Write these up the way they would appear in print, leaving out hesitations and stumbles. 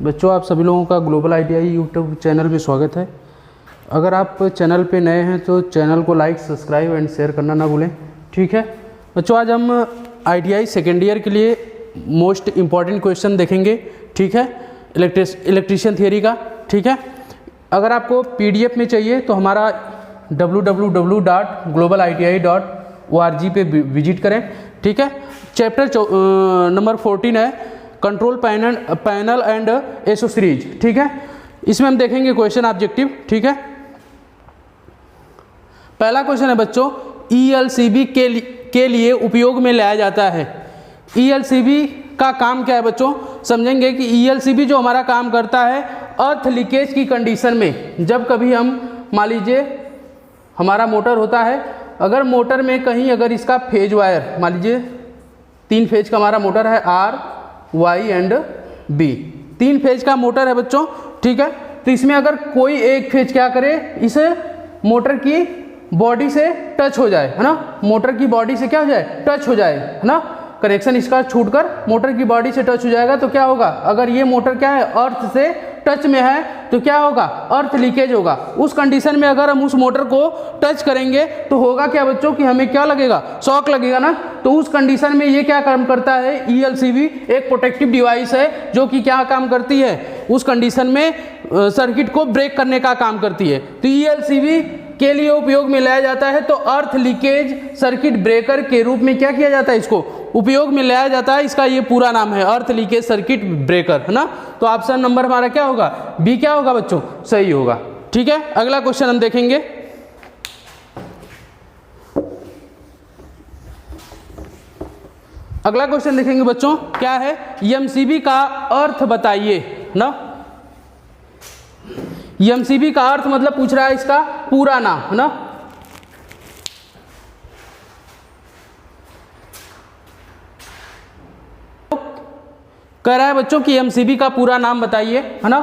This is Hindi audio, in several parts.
बच्चों, आप सभी लोगों का ग्लोबल ITI यूट्यूब चैनल में स्वागत है। अगर आप चैनल पे नए हैं तो चैनल को लाइक, सब्सक्राइब एंड शेयर करना ना भूलें। ठीक है बच्चों, आज हम ITI सेकेंड ईयर के लिए मोस्ट इम्पॉर्टेंट क्वेश्चन देखेंगे। ठीक है, इलेक्ट्रीशियन थियरी का। ठीक है, अगर आपको PDF में चाहिए तो हमारा www.globaliti.org पे विजिट करें। ठीक है, चैप्टर नंबर 14 है कंट्रोल पैनल एंड एसोसीरीज। ठीक है, इसमें हम देखेंगे क्वेश्चन ऑब्जेक्टिव। ठीक है, पहला क्वेश्चन है बच्चों, ELCB के लिए उपयोग में लाया जाता है। ELCB का काम क्या है बच्चों, समझेंगे कि ELCB जो हमारा काम करता है अर्थ लीकेज की कंडीशन में, जब कभी हम मान लीजिए हमारा मोटर होता है, अगर मोटर में कहीं अगर इसका फेज वायर, मान लीजिए 3 फेज का हमारा मोटर है, R, Y and B, 3 phase का मोटर है बच्चों। ठीक है, तो इसमें अगर कोई एक फेज क्या करे, इसे मोटर की बॉडी से टच हो जाए, है ना, मोटर की बॉडी से क्या हो जाए, टच हो जाए, है ना, कनेक्शन इसका छूटकर मोटर की बॉडी से टच हो जाएगा तो क्या होगा, अगर ये मोटर क्या है अर्थ से टच में है तो क्या होगा, अर्थ लीकेज होगा। उस कंडीशन में अगर हम उस मोटर को टच करेंगे तो होगा क्या बच्चों कि हमें क्या लगेगा, शॉक लगेगा ना। तो उस कंडीशन में ये क्या काम करता है, ELCB एक प्रोटेक्टिव डिवाइस है जो कि क्या काम करती है, उस कंडीशन में सर्किट को ब्रेक करने का काम करती है। तो ELCB के लिए उपयोग में लाया जाता है, तो अर्थ लीकेज सर्किट ब्रेकर के रूप में क्या किया जाता है, इसको उपयोग में लाया जाता है। इसका ये पूरा नाम है अर्थ लीकेज सर्किट ब्रेकर, है ना। तो ऑप्शन नंबर हमारा क्या होगा, बी क्या होगा बच्चों, सही होगा। ठीक है, अगला क्वेश्चन हम देखेंगे। अगला क्वेश्चन देखेंगे बच्चों, क्या है, EMCB का अर्थ बताइए ना। EMCB का अर्थ मतलब पूछ रहा है इसका पूरा नाम, है ना। कह रहा है बच्चों कि EMCB का पूरा नाम बताइए, है ना,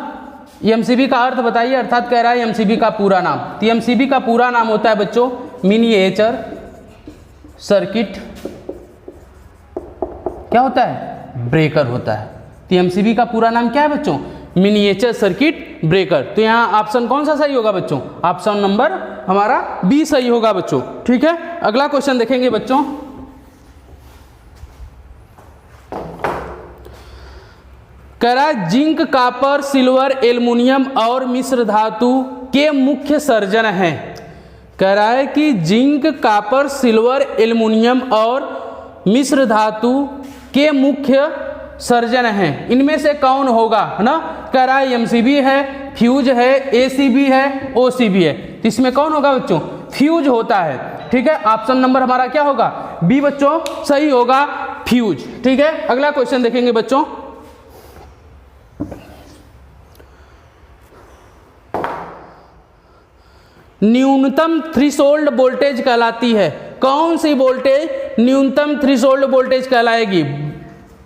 EMCB का अर्थ बताइए, अर्थात कह रहा है EMCB का पूरा नाम। तो EMCB का पूरा नाम होता है बच्चों मिनिएचर सर्किट क्या होता है, ब्रेकर होता है। तो EMCB का पूरा नाम क्या है बच्चों, मिनिएचर सर्किट ब्रेकर। तो यहाँ ऑप्शन कौन सा सही होगा बच्चों, ऑप्शन नंबर हमारा बी सही होगा बच्चों। ठीक है, अगला क्वेश्चन देखेंगे बच्चों। कह रहा है जिंक, कॉपर, सिल्वर, एल्युमिनियम और मिश्र धातु के मुख्य सर्जन हैं। कह रहा है कि जिंक, कॉपर, सिल्वर, एल्युमिनियम और मिश्र धातु के मुख्य सर्जन हैं, इनमें से कौन होगा, है ना। कह रहा है EMCB है, फ्यूज है, ACB है, OCB है। तो इसमें कौन होगा बच्चों, फ्यूज होता है। ठीक है, ऑप्शन नंबर हमारा क्या होगा, बी बच्चों सही होगा, फ्यूज। ठीक है, अगला क्वेश्चन देखेंगे बच्चों। न्यूनतम थ्रेशोल्ड वोल्टेज कहलाती है, कौन सी वोल्टेज न्यूनतम थ्रेशोल्ड वोल्टेज कहलाएगी।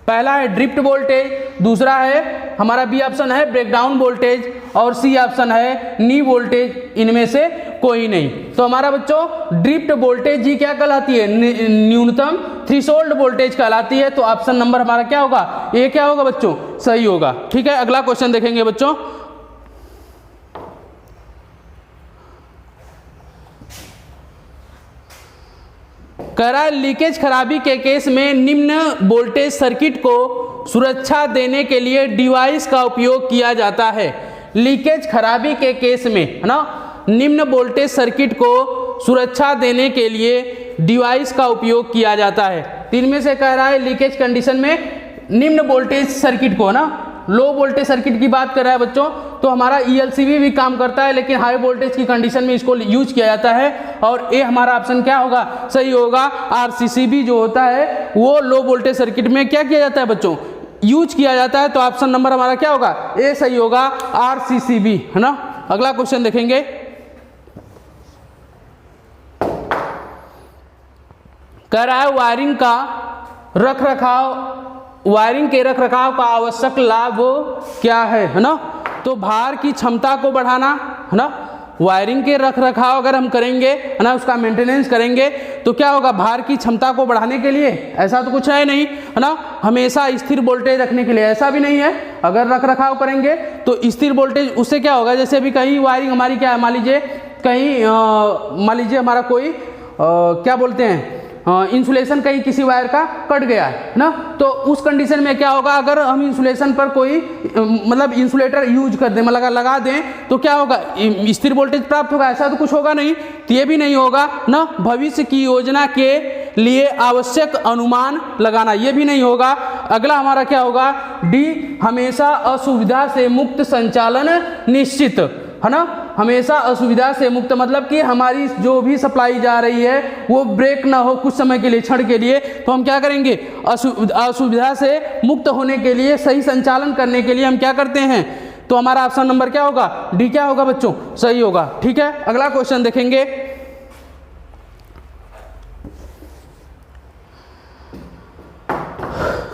पहला है ड्रिफ्ट वोल्टेज, दूसरा है हमारा बी ऑप्शन है ब्रेकडाउन वोल्टेज, और सी ऑप्शन है नी वोल्टेज। इनमें से कोई नहीं। तो हमारा बच्चों ड्रिफ्ट वोल्टेज जी क्या कहलाती है, न्यूनतम थ्रेशोल्ड वोल्टेज कहलाती है। तो ऑप्शन नंबर हमारा क्या होगा, ये क्या होगा बच्चों, सही होगा। ठीक है, अगला क्वेश्चन देखेंगे बच्चों। कह रहा है लीकेज खराबी के केस में निम्न वोल्टेज सर्किट को सुरक्षा देने के लिए डिवाइस का उपयोग किया जाता है। लीकेज खराबी के केस में, है ना, निम्न वोल्टेज सर्किट को सुरक्षा देने के लिए डिवाइस का उपयोग किया जाता है। तीन में से कह रहा है लीकेज कंडीशन में निम्न वोल्टेज सर्किट को, ना, लो वोल्टेज सर्किट की बात कर रहा है बच्चों, तो हमारा ELCB भी काम करता है, लेकिन हाई वोल्टेज की कंडीशन में इसको यूज किया जाता है। और ए हमारा ऑप्शन क्या होगा, सही होगा। RCCB जो होता है वो लो वोल्टेज सर्किट में क्या किया जाता है बच्चों, यूज किया जाता है। तो ऑप्शन नंबर हमारा क्या होगा, ए सही होगा, RCCB, है ना। अगला क्वेश्चन देखेंगे। कह रहा है वायरिंग के रख रखाव का आवश्यक लाभ क्या है ना। तो भार की क्षमता को बढ़ाना, है ना, वायरिंग के रख रखाव अगर हम करेंगे है ना, उसका मेंटेनेंस करेंगे तो क्या होगा, भार की क्षमता को बढ़ाने के लिए, ऐसा तो कुछ है नहीं है ना, हमेशा स्थिर वोल्टेज रखने के लिए, ऐसा भी नहीं है। अगर रख रखाव करेंगे तो स्थिर वोल्टेज, उससे क्या होगा, जैसे अभी कहीं वायरिंग हमारी क्या है, मान लीजिए कहीं मान लीजिए हमारा कोई क्या बोलते हैं इंसुलेशन कहीं किसी वायर का कट गया है ना, तो उस कंडीशन में क्या होगा, अगर हम इंसुलेशन पर कोई मतलब इंसुलेटर यूज कर दें, मतलब लगा दें तो क्या होगा, स्थिर वोल्टेज प्राप्त होगा, ऐसा तो कुछ होगा नहीं, तो ये भी नहीं होगा ना। भविष्य की योजना के लिए आवश्यक अनुमान लगाना, ये भी नहीं होगा। अगला हमारा क्या होगा, डी, हमेशा असुविधा से मुक्त संचालन निश्चित, है ना, हमेशा असुविधा से मुक्त, मतलब कि हमारी जो भी सप्लाई जा रही है वो ब्रेक ना हो कुछ समय के लिए, क्षण के लिए, तो हम क्या करेंगे, असुविधा से मुक्त होने के लिए, सही संचालन करने के लिए हम क्या करते हैं, तो हमारा ऑप्शन नंबर क्या होगा, डी क्या होगा बच्चों, सही होगा। ठीक है, अगला क्वेश्चन देखेंगे।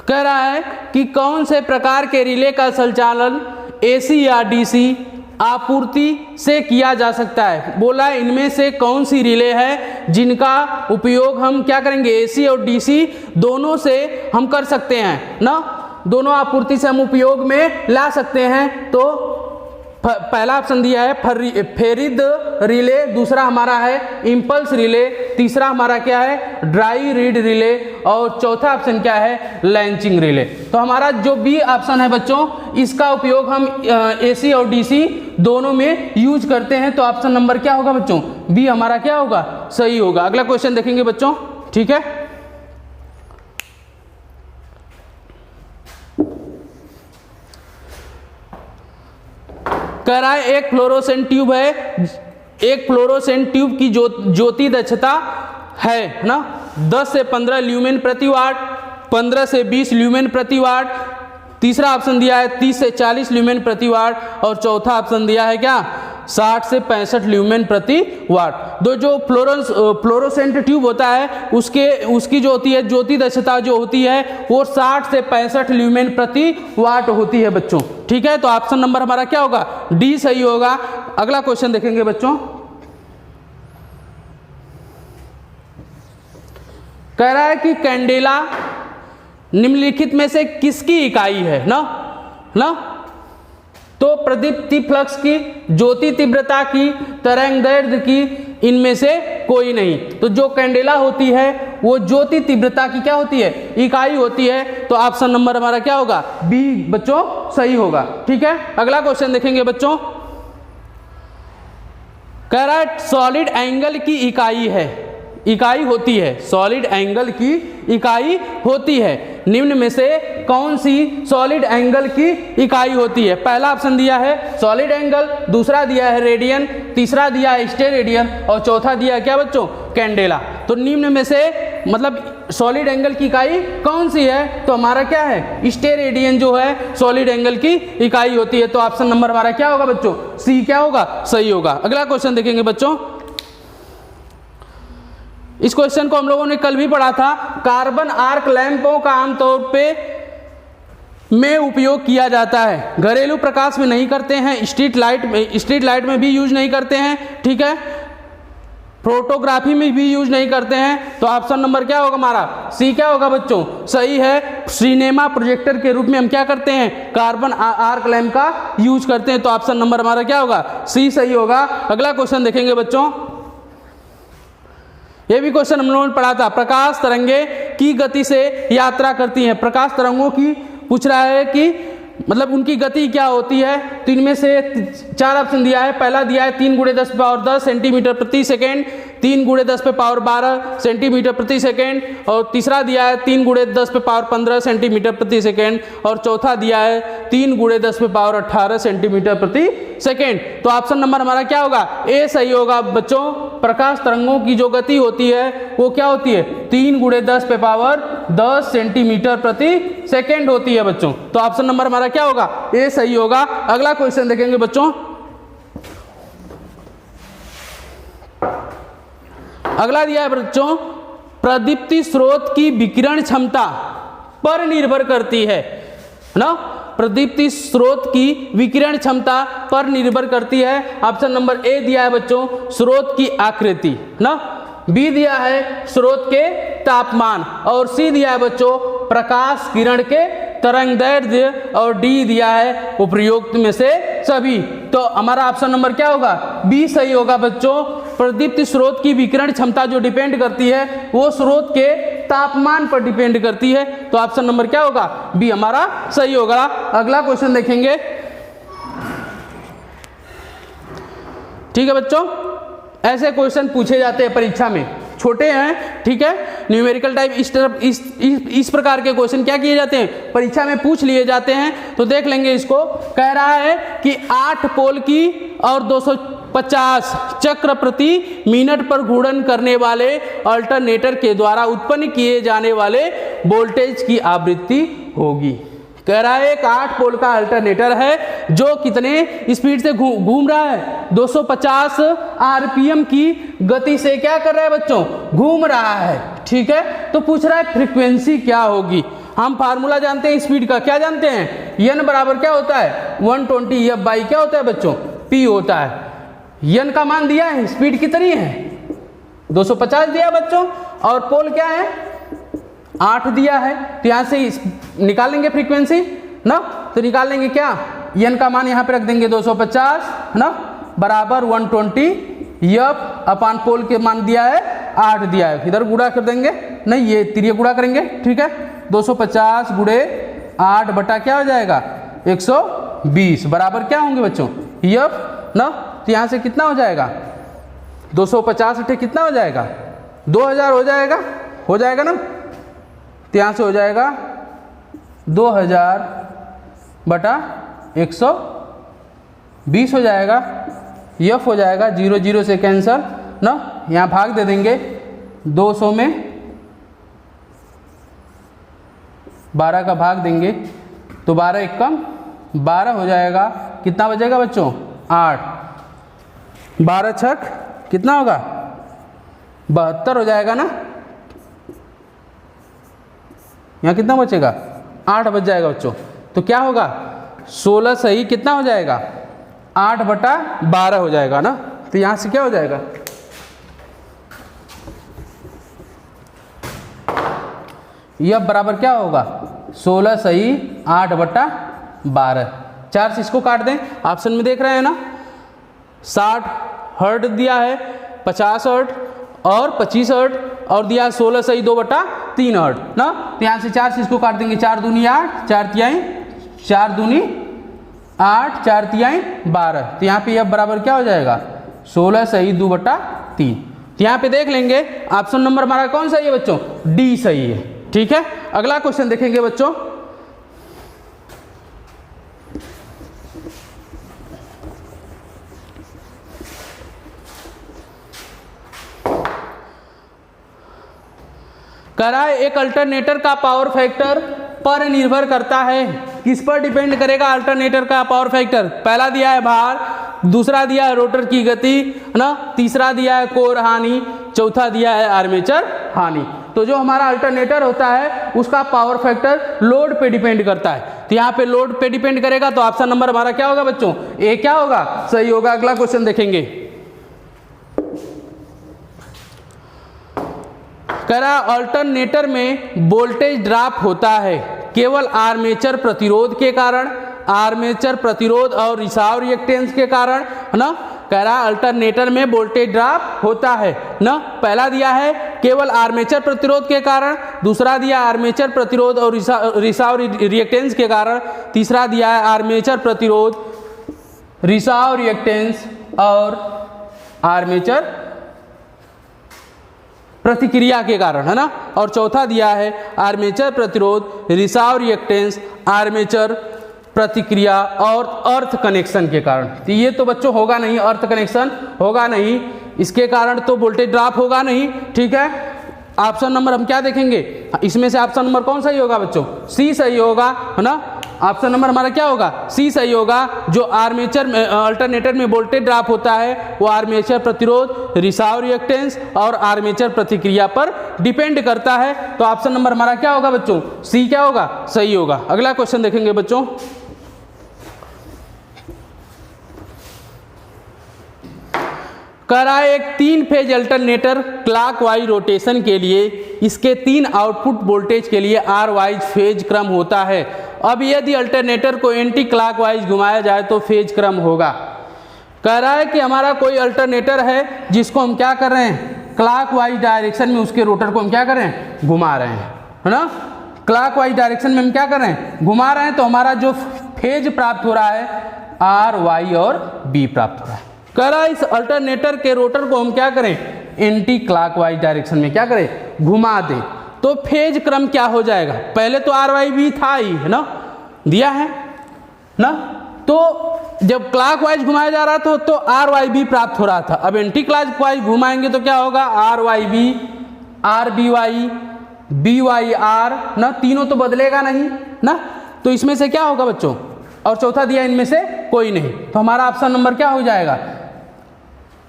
कह रहा है कि कौन से प्रकार के रिले का संचालन एसी या डीसी आपूर्ति से किया जा सकता है। बोला इनमें से कौन सी रिले है जिनका उपयोग हम क्या करेंगे, एसी और डीसी दोनों से हम कर सकते हैं ना, दोनों आपूर्ति से हम उपयोग में ला सकते हैं। तो पहला ऑप्शन दिया है फेरिड रिले, दूसरा हमारा है इंपल्स रिले, तीसरा हमारा क्या है ड्राई रीड रिले, और चौथा ऑप्शन क्या है लैंचिंग रिले। तो हमारा जो बी ऑप्शन है बच्चों, इसका उपयोग हम एसी और डीसी दोनों में यूज करते हैं। तो ऑप्शन नंबर क्या होगा बच्चों, बी हमारा क्या होगा, सही होगा। अगला क्वेश्चन देखेंगे बच्चों। ठीक है, कह रहा है एक फ्लोरोसेंट ट्यूब है, एक फ्लोरोसेंट ट्यूब की ज्योति दक्षता है ना 10 से 15 ल्यूमेन प्रति वाट, 15 से 20 ल्यूमेन प्रति वाट, तीसरा ऑप्शन दिया है 30 से 40 ल्यूमेन प्रति वाट, और चौथा ऑप्शन दिया है क्या 60 से 65 ल्यूमेन प्रति वाट। जो फ्लोरोसेंट ट्यूब होता है उसकी जो होती है ज्योति दक्षता जो होती है वो 60 से 65 ल्यूमेन प्रति वाट होती है बच्चों। ठीक है, तो ऑप्शन नंबर हमारा क्या होगा, डी सही होगा। अगला क्वेश्चन देखेंगे बच्चों। कह रहा है कि कैंडेला निम्नलिखित में से किसकी इकाई है ना, तो प्रदीप्ति फ्लक्स की, ज्योति तीव्रता की, तरंगदैर्घ्य की, इनमें से कोई नहीं। तो जो कैंडेला होती है वो ज्योति तीव्रता की क्या होती है, इकाई होती है। तो ऑप्शन नंबर हमारा क्या होगा, बी बच्चों सही होगा। ठीक है, अगला क्वेश्चन देखेंगे बच्चों। कह रहा है सॉलिड एंगल की इकाई होती है, सॉलिड एंगल की इकाई होती है, निम्न में से कौन सी सॉलिड एंगल की इकाई होती है। पहला ऑप्शन दिया है सॉलिड एंगल, दूसरा दिया है रेडियन, तीसरा दिया है स्टेरेडियन, और चौथा दिया है क्या बच्चों, कैंडेला। तो निम्न में से मतलब सॉलिड एंगल की इकाई कौन सी है, तो हमारा क्या है स्टेरेडियन जो है सॉलिड एंगल की इकाई होती है। तो ऑप्शन नंबर हमारा क्या होगा बच्चों, सी क्या होगा, सही होगा। अगला क्वेश्चन देखेंगे बच्चों। इस क्वेश्चन को हम लोगों ने कल भी पढ़ा था। कार्बन आर्क लैंपों का आमतौर पे में उपयोग किया जाता है, घरेलू प्रकाश में नहीं करते हैं, स्ट्रीट लाइट में भी यूज नहीं करते हैं। ठीक है, फोटोग्राफी में भी यूज नहीं करते हैं। तो ऑप्शन नंबर क्या होगा हमारा, सी क्या होगा बच्चों, सही है। सिनेमा प्रोजेक्टर के रूप में हम क्या करते हैं, कार्बन आर्क लैंप का यूज करते हैं। तो ऑप्शन नंबर हमारा क्या होगा, सी सही होगा। अगला क्वेश्चन देखेंगे बच्चों। ये भी क्वेश्चन हम लोगों ने पढ़ा था। प्रकाश तरंगे की गति से यात्रा करती हैं, प्रकाश तरंगों की पूछ रहा है कि मतलब उनकी गति क्या होती है। तो इनमें से 4 ऑप्शन दिया है। पहला दिया है 3 × 10⁻10 सेंटीमीटर प्रति सेकेंड, 3 × 10⁻12 सेंटीमीटर प्रति सेकेंड, और तीसरा दिया है 3 × 10⁻15 सेंटीमीटर प्रति सेकेंड, और चौथा दिया है 3 × 10⁻18 सेंटीमीटर प्रति सेकेंड। तो ऑप्शन नंबर हमारा क्या होगा, ए सही होगा बच्चों। प्रकाश तरंगों की जो गति होती है वो क्या होती है, 3 × 10⁻10 सेंटीमीटर प्रति सेकेंड होती है बच्चों। तो ऑप्शन नंबर हमारा क्या होगा, ए सही होगा। अगला क्वेश्चन देखेंगे बच्चों। अगला दिया है बच्चों, प्रदीप्ति स्रोत की विकिरण क्षमता पर निर्भर करती है ना। प्रदीप्ति स्रोत की विकिरण क्षमता पर निर्भर करती है। ऑप्शन नंबर ए दिया है बच्चों स्रोत की आकृति ना, बी दिया है स्रोत के तापमान और सी दिया है बच्चों प्रकाश किरण के तरंगदैर्ध्य और डी दिया है उपयुक्त में से सभी। तो हमारा ऑप्शन नंबर क्या होगा, बी सही होगा बच्चों। प्रदीप्ति स्रोत की विकिरण क्षमता जो डिपेंड करती है वो स्रोत के तापमान पर डिपेंड करती है। तो ऑप्शन नंबर क्या होगा, बी हमारा सही होगा। अगला क्वेश्चन देखेंगे। ठीक है बच्चों, ऐसे क्वेश्चन पूछे जाते हैं परीक्षा में, छोटे हैं ठीक है, न्यूमेरिकल टाइप इस प्रकार के क्वेश्चन क्या किए जाते हैं परीक्षा में पूछ लिए जाते हैं। तो देख लेंगे इसको। कह रहा है कि 8 पोल की और 250 चक्र प्रति मिनट पर घूर्णन करने वाले अल्टरनेटर के द्वारा उत्पन्न किए जाने वाले वोल्टेज की आवृत्ति होगी। कह रहा है एक 8 पोल का अल्टरनेटर है जो कितने स्पीड से घूम रहा है, 250 आरपीएम की गति से क्या कर रहा है बच्चों, घूम रहा है। ठीक है, तो पूछ रहा है फ्रीक्वेंसी क्या होगी। हम फार्मूला जानते हैं स्पीड का, क्या जानते हैं, एन बराबर क्या होता है 120 एफ बाई क्या होता है बच्चों, पी होता है। एन का मान दिया है, स्पीड कितनी है 250 दिया बच्चों, और पोल क्या है 8 दिया है। तो यहाँ से निकालेंगे फ्रीक्वेंसी ना, तो निकाल लेंगे क्या, एन का मान यहाँ पे रख देंगे 250 ना बराबर 120 एफ अपान पोल के मान दिया है 8 दिया है, इधर गुणा कर देंगे, नहीं ये तिरिया गुणा करेंगे। ठीक है, 250 गुणे 8 बटा क्या हो जाएगा 120 बराबर क्या होंगे बच्चों एफ ना। तो यहाँ से कितना हो जाएगा 250 कितना हो जाएगा 2000 हो जाएगा ना। तो यहाँ से हो जाएगा 2000 बटा 120 हो जाएगा, एफ हो जाएगा 0 0 से कैंसल ना, यहाँ भाग दे देंगे 200 में 12 का भाग देंगे तो 12 एक कम 12 हो जाएगा। कितना बचेगा बच्चों 8, 12 छक कितना होगा 72 हो जाएगा ना। यहाँ कितना बचेगा 8 बच जाएगा बच्चों। तो क्या होगा 16 सही कितना हो जाएगा 8 बटा 12 हो जाएगा ना। तो यहाँ से क्या हो जाएगा यह बराबर क्या होगा 16 सही 8 बटा 12। 4 से इसको काट दें, ऑप्शन में देख रहे हैं ना 60 हर्ट दिया है, 50 हर्ट और 25 हर्ट और दिया 16 सही 2 बटा 3 हर्ट ना। तो यहाँ से 4 से इसको काट देंगे, 4 दूनी 8, 4 तिहाई 4 दूनी 8, 4 तिहाई 12। तो यहाँ पे अब बराबर क्या हो जाएगा 16 सही 2 बटा 3। तो यहाँ पे देख लेंगे ऑप्शन नंबर हमारा कौन सही है बच्चों, डी सही है। ठीक है, अगला क्वेश्चन देखेंगे बच्चों। कह रहा है एक अल्टरनेटर का पावर फैक्टर पर निर्भर करता है, किस पर डिपेंड करेगा अल्टरनेटर का पावर फैक्टर। पहला दिया है भार, दूसरा दिया है रोटर की गति है ना, तीसरा दिया है कोर हानि, चौथा दिया है आर्मेचर हानि। तो जो हमारा अल्टरनेटर होता है उसका पावर फैक्टर लोड पे डिपेंड करता है। तो यहाँ पे लोड पे डिपेंड करेगा, तो ऑप्शन नंबर हमारा क्या होगा बच्चों, ए क्या होगा सही होगा। अगला क्वेश्चन देखेंगे। कह रहा अल्टरनेटर में वोल्टेज ड्रॉप होता है केवल आर्मेचर प्रतिरोध के कारण, आर्मेचर प्रतिरोध और रिसाव रिएक्टेंस के कारण है ना। कह रहा अल्टरनेटर में वोल्टेज ड्रॉप होता है ना। पहला दिया है केवल आर्मेचर प्रतिरोध के कारण, दूसरा दिया आर्मेचर प्रतिरोध और रिसाव रिएक्टेंस के कारण, तीसरा दिया है आर्मेचर प्रतिरोध, रिसाव रिएक्टेंस और आर्मेचर प्रतिक्रिया के कारण है ना, और चौथा दिया है आर्मेचर प्रतिरोध, रिसाव रिएक्टेंस, आर्मेचर प्रतिक्रिया और अर्थ कनेक्शन के कारण। तो ये तो बच्चों होगा नहीं, अर्थ कनेक्शन होगा नहीं, इसके कारण तो वोल्टेज ड्रॉप होगा नहीं। ठीक है, ऑप्शन नंबर हम क्या देखेंगे, इसमें से ऑप्शन नंबर कौन सही होगा बच्चों, सी सही होगा है ना। ऑप्शन नंबर हमारा क्या होगा, सी सही होगा। जो आर्मेचर में अल्टरनेटर में वोल्टेज ड्रॉप होता है वो आर्मेचर प्रतिरोध, रिसाव रिएक्टेंस और आर्मेचर प्रतिक्रिया पर डिपेंड करता है। तो ऑप्शन नंबर हमारा क्या होगा बच्चों, सी क्या होगा सही होगा। अगला क्वेश्चन देखेंगे बच्चों। कह रहा है एक 3 फेज अल्टरनेटर क्लॉकवाइज रोटेशन के लिए इसके 3 आउटपुट वोल्टेज के लिए आर वाइज फेज क्रम होता है। अब यदि अल्टरनेटर को एंटी क्लॉकवाइज घुमाया जाए तो फेज क्रम होगा। कह रहा है कि हमारा कोई अल्टरनेटर है जिसको हम क्या कर रहे हैं, क्लॉकवाइज डायरेक्शन में उसके रोटर को हम क्या कर रहे हैं, घुमा रहे हैं, है ना। क्लॉकवाइज डायरेक्शन में हम क्या कर रहे हैं, घुमा रहे हैं, तो हमारा जो फेज प्राप्त हो रहा है आर वाई और बी प्राप्त हो रहा है। कह रहा है इस अल्टरनेटर के रोटर को हम क्या करें, एंटी क्लॉकवाइज डायरेक्शन में क्या करें, घुमा दें, तो फेज क्रम क्या हो जाएगा, पहले तो आर वाई बी था ही, है ना, दिया है ना, तो जब क्लॉकवाइज घुमाया जा रहा था तो आर वाई बी प्राप्त हो रहा था। अब एंटी क्लॉकवाइज घुमाएंगे तो क्या होगा, R Y B, R B Y, B Y R ना, तीनों तो बदलेगा नहीं ना, तो इसमें से क्या होगा बच्चों, और चौथा दिया इनमें से कोई नहीं, तो हमारा ऑप्शन नंबर क्या हो जाएगा,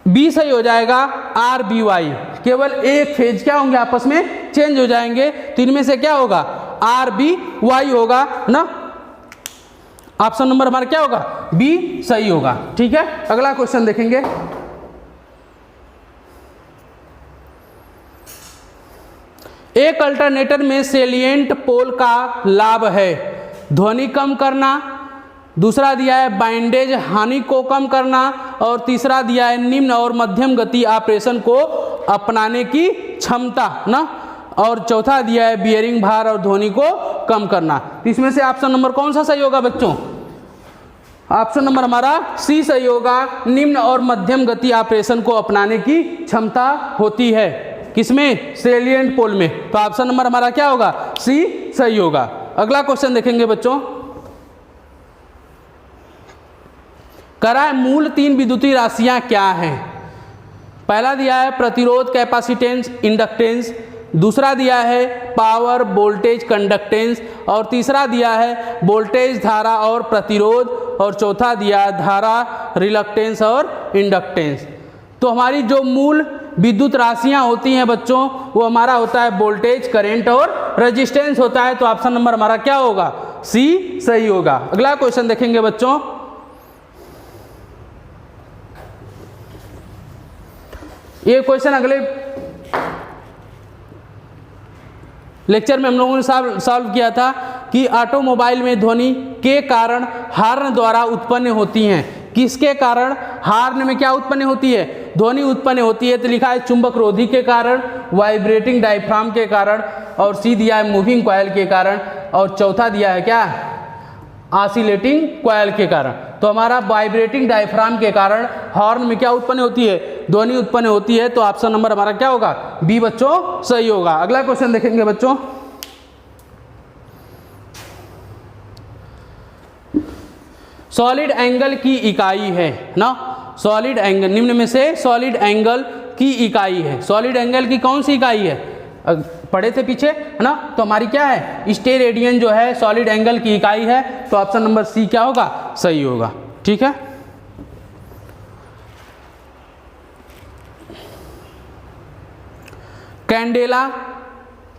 बी सही हो जाएगा। आर बी वाई केवल एक फेज क्या होंगे, आपस में चेंज हो जाएंगे, तो इनमें से क्या होगा, आर बी वाई होगा ना, ऑप्शन नंबर हमारा क्या होगा, बी सही होगा। ठीक है, अगला क्वेश्चन देखेंगे। एक अल्टरनेटर में सेलिएंट पोल का लाभ है ध्वनि कम करना, दूसरा दिया है बाइंडेज हानि को कम करना, और तीसरा दिया है निम्न और मध्यम गति ऑपरेशन को अपनाने की क्षमता ना, और चौथा दिया है बियरिंग भार और ध्वनि को कम करना। इसमें से ऑप्शन नंबर कौन सा सही होगा बच्चों, ऑप्शन नंबर हमारा सी सही होगा। निम्न और मध्यम गति ऑपरेशन को अपनाने की क्षमता होती है किसमें, सेलिएंट पोल में, तो ऑप्शन नंबर हमारा क्या होगा, सी सही होगा। अगला क्वेश्चन देखेंगे बच्चों। करा है मूल 3 विद्युतीय राशियां क्या हैं। पहला दिया है प्रतिरोध कैपेसिटेंस इंडक्टेंस, दूसरा दिया है पावर वोल्टेज कंडक्टेंस, और तीसरा दिया है वोल्टेज धारा और प्रतिरोध, और चौथा दिया है धारा रिलक्टेंस और इंडक्टेंस। तो हमारी जो मूल विद्युत राशियां होती हैं बच्चों, वो हमारा होता है वोल्टेज, करंट और रेजिस्टेंस होता है, तो ऑप्शन नंबर हमारा क्या होगा, सी सही होगा। अगला क्वेश्चन देखेंगे बच्चों। ये क्वेश्चन अगले लेक्चर में हम लोगों ने सॉल्व किया था कि ऑटोमोबाइल में ध्वनि के कारण हॉर्न द्वारा उत्पन्न होती हैं। किसके कारण, हॉर्न में क्या उत्पन्न होती है, ध्वनि उत्पन्न होती है, तो लिखा है चुंबक रोधी के कारण, वाइब्रेटिंग डायफ्राम के कारण, और सी दिया है मूविंग कॉइल के कारण, और चौथा दिया है क्या, ऑसिलेटिंग कॉइल के कारण। तो हमारा वाइब्रेटिंग डायफ्राम के कारण हॉर्न में क्या उत्पन्न होती है, ध्वनि उत्पन्न होती है, तो ऑप्शन नंबर हमारा क्या होगा, बी बच्चों सही होगा। अगला क्वेश्चन देखेंगे बच्चों। सॉलिड एंगल की इकाई है ना, सॉलिड एंगल निम्न में से सॉलिड एंगल की इकाई है। सॉलिड एंगल की कौन सी इकाई है, पढ़े थे पीछे, है ना, तो हमारी क्या है, स्टेरेडियन जो है सॉलिड एंगल की इकाई है, तो ऑप्शन नंबर सी क्या होगा, सही होगा। ठीक है, कैंडेला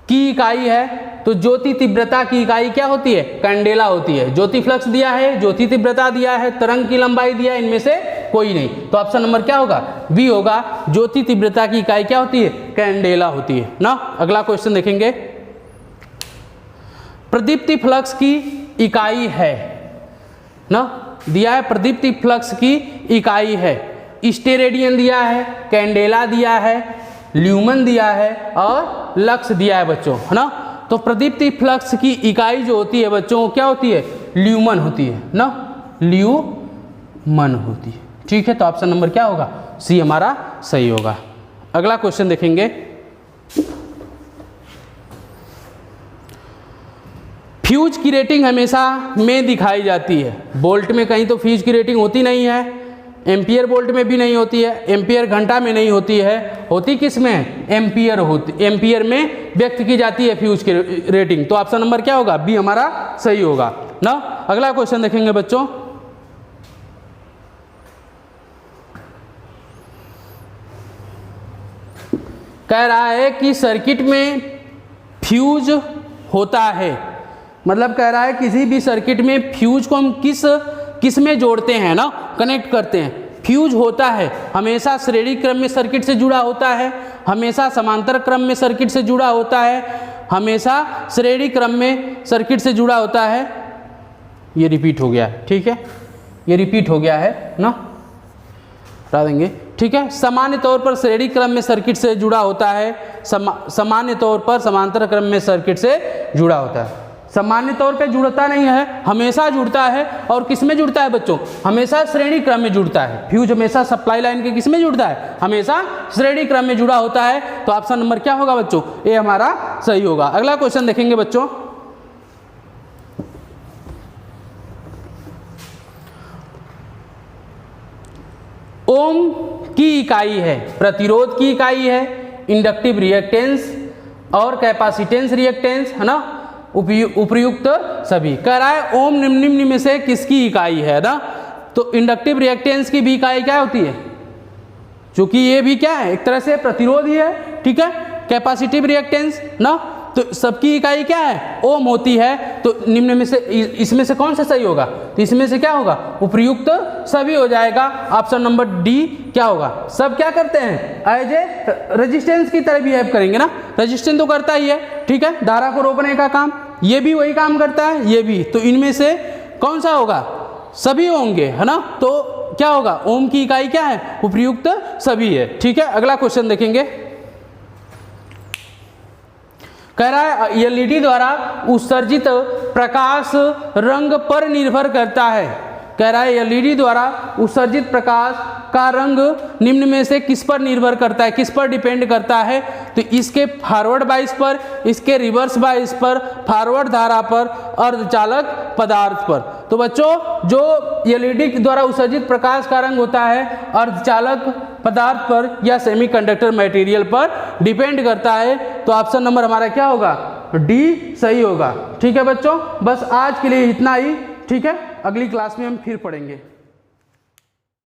की इकाई है, तो ज्योति तीव्रता की इकाई क्या होती है, कैंडेला होती है। ज्योति फ्लक्स दिया है, ज्योति तीव्रता दिया है, तरंग की लंबाई दिया है, इनमें से कोई नहीं, तो ऑप्शन नंबर क्या होगा, बी होगा। ज्योति तीव्रता की इकाई क्या होती है, कैंडेला होती है ना। अगला क्वेश्चन देखेंगे। प्रदीप्ति फ्लक्स की इकाई है ना, दिया है प्रदीप्ति फ्लक्स की इकाई है, स्टेरेडियन दिया है, कैंडेला दिया है, ल्यूमन दिया है, और लक्स दिया है बच्चों, है ना। तो प्रदीप्ति फ्लक्स की इकाई जो होती है बच्चों क्या होती है, ल्यूमन होती है ना, ल्यूमन होती है। ठीक है, तो ऑप्शन नंबर क्या होगा, सी हमारा सही होगा। अगला क्वेश्चन देखेंगे। फ्यूज की रेटिंग हमेशा में दिखाई जाती है, वोल्ट में कहीं तो फ्यूज की रेटिंग होती नहीं है, एम्पियर वोल्ट में भी नहीं होती है, एम्पियर घंटा में नहीं होती है, होती किस में, एम्पियर होती, एम्पियर में व्यक्त की जाती है फ्यूज की रेटिंग, तो ऑप्शन नंबर क्या होगा, बी हमारा सही होगा ना। अगला क्वेश्चन देखेंगे बच्चों। कह रहा है कि सर्किट में फ्यूज होता है, मतलब कह रहा है किसी भी सर्किट में फ्यूज को हम किस में जोड़ते हैं ना, कनेक्ट करते हैं। फ्यूज होता है हमेशा श्रेणी क्रम में सर्किट से जुड़ा होता है, हमेशा समांतर क्रम में सर्किट से जुड़ा होता है, हमेशा श्रेणी क्रम में सर्किट से जुड़ा होता है। ये रिपीट हो गया है, ठीक है, ये रिपीट हो गया है ना, हटा देंगे, ठीक है। सामान्य तौर पर श्रेणी क्रम में सर्किट से जुड़ा होता है, सामान्य तौर पर समांतर क्रम में सर्किट से जुड़ा होता है। सामान्य तौर पे जुड़ता नहीं है, हमेशा जुड़ता है। और किस में जुड़ता है बच्चों? हमेशा श्रेणी क्रम में जुड़ता है। फ्यूज हमेशा सप्लाई लाइन के किस में जुड़ता है? हमेशा श्रेणी क्रम में जुड़ा होता है। तो ऑप्शन नंबर क्या होगा बच्चों? ए हमारा सही होगा। अगला क्वेश्चन देखेंगे बच्चों, ओम की इकाई है, प्रतिरोध की इकाई है, इंडक्टिव रिएक्टेंस और कैपेसिटेंस रिएक्टेंस, है ना, उपयुक्त सभी। कह रहा है ओम निम्न में से किसकी इकाई है ना, तो इंडक्टिव रिएक्टेंस की भी इकाई क्या होती है? क्योंकि ये भी क्या है, एक तरह से प्रतिरोध ही है, ठीक है। कैपेसिटिव रिएक्टेंस ना, तो सबकी इकाई क्या है? ओम होती है। तो निम्न में से इसमें से कौन सा सही होगा? तो इसमें से क्या होगा? उपयुक्त सभी हो जाएगा। ऑप्शन नंबर डी क्या होगा? सब क्या करते हैं? एज ए रेजिस्टेंस की तरह बिहेव करेंगे ना, रेजिस्टेंस तो करता ही है, ठीक है, धारा को रोकने का काम, ये भी वही काम करता है, ये भी। तो इनमें से कौन सा होगा? सभी होंगे, है ना। तो क्या होगा? ओम की इकाई क्या है? उपयुक्त सभी है, ठीक है। अगला क्वेश्चन देखेंगे, कह रहा है एलईडी द्वारा उत्सर्जित प्रकाश रंग पर निर्भर करता है। कह रहा है एलईडी द्वारा उत्सर्जित प्रकाश का रंग निम्न में से किस पर निर्भर करता है, किस पर डिपेंड करता है? तो इसके फॉरवर्ड बाइस पर, इसके रिवर्स बाइस पर, फॉरवर्ड धारा पर, अर्धचालक पदार्थ पर। तो बच्चों जो एलईडी द्वारा उत्सर्जित प्रकाश का रंग होता है अर्धचालक पदार्थ पर या सेमीकंडक्टर मटेरियल पर डिपेंड करता है। तो ऑप्शन नंबर हमारा क्या होगा? डी सही होगा, ठीक है बच्चों। बस आज के लिए इतना ही, ठीक है। अगली क्लास में हम फिर पढ़ेंगे।